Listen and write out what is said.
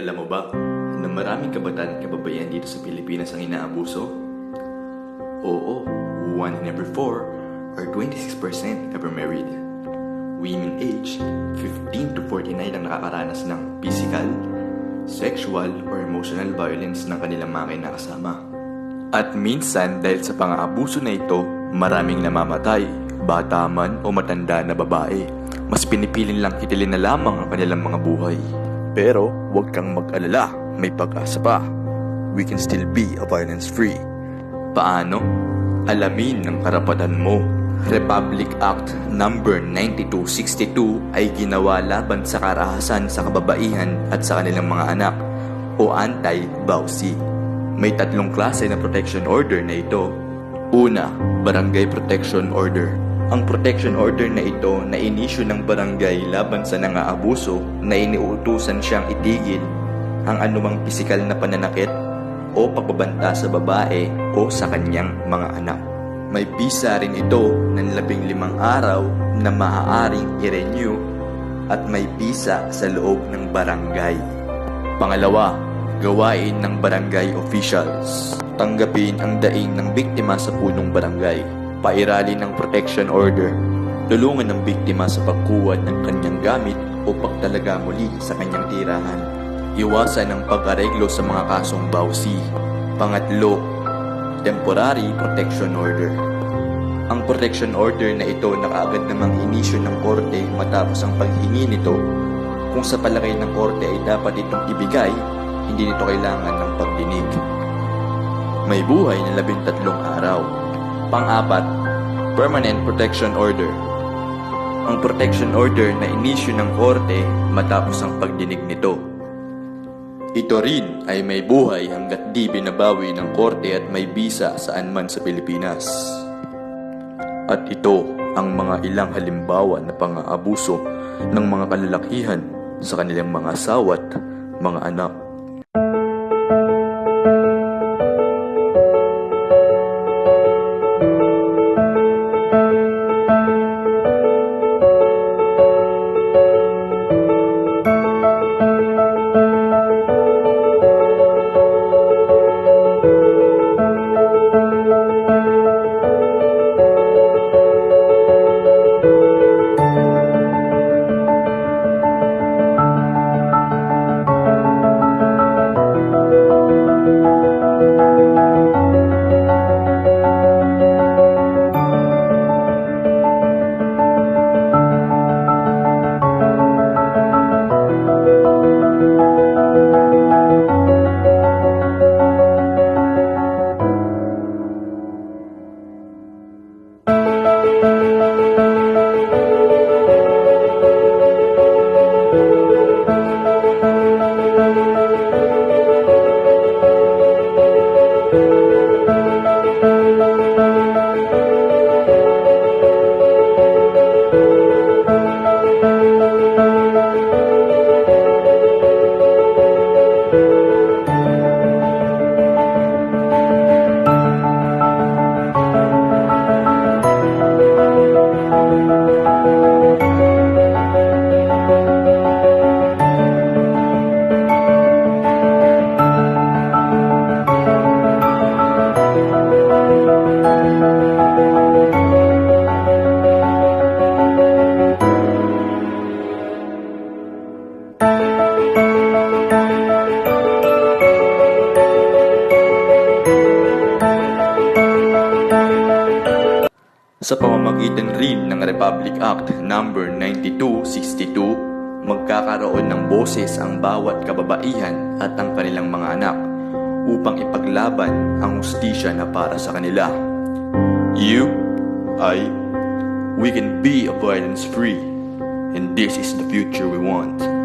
Alam mo ba na maraming kabataan at kababaihan dito sa Pilipinas ang inaabuso? Oo, 1 in every 4 or 26% ever married. Women aged 15 to 49 ang nakakaranas ng physical, sexual, or emotional violence ng kanilang mga kinakasama. At minsan dahil sa pang-aabuso na ito, maraming namamatay, bata man o matanda na babae. Mas pinipiling lang kitilin na lamang ang kanilang mga buhay. Pero huwag kang mag-alala, may pag-asa pa. We can still be a violence-free. Paano? Alamin ng karapatan mo. Republic Act No. 9262 ay ginawa laban sa karahasan sa kababaihan at sa kanilang mga anak o anti-BAUSI. May 3 klase na protection order na ito. Una, Barangay Protection Order. Ang protection order na ito na inisyu ng barangay laban sa nangaabuso na iniuutusan siyang itigil ang anumang pisikal na pananakit o pagbabanta sa babae o sa kanyang mga anak. May bisa rin ito ng 15 araw na maaaring i-renew at may bisa sa loob ng barangay. Pangalawa, gawain ng barangay officials. Tanggapin ang daing ng biktima sa punong barangay. Pairali ng protection order. Tulungan ng biktima sa pagkuha ng kanyang gamit o pagtalaga muli sa kanyang tirahan. Iwasan ang pag-areglo sa mga kasong BAUSI. Pangatlo, temporary protection order. Ang protection order na ito nakaagad namang inisyu ng korte matapos ang paghingi nito. Kung sa palagay ng korte ay dapat itong ibigay, hindi nito kailangan ng pagdinig. May buhay na 13 araw. Pang-apat, permanent protection order. Ang protection order na inisyu ng korte matapos ang pagdinig nito. Ito rin ay may buhay hanggat di binabawi ng korte at may bisa saan man sa Pilipinas. At ito ang mga ilang halimbawa na pang-aabuso ng mga kalalakihan sa kanilang mga asawa at mga anak. Sa pamamagitan rin ng Republic Act No. 9262, magkakaroon ng boses ang bawat kababaihan at ang kanilang mga anak upang ipaglaban ang hustisya na para sa kanila. We can be a violence-free, and this is the future we want.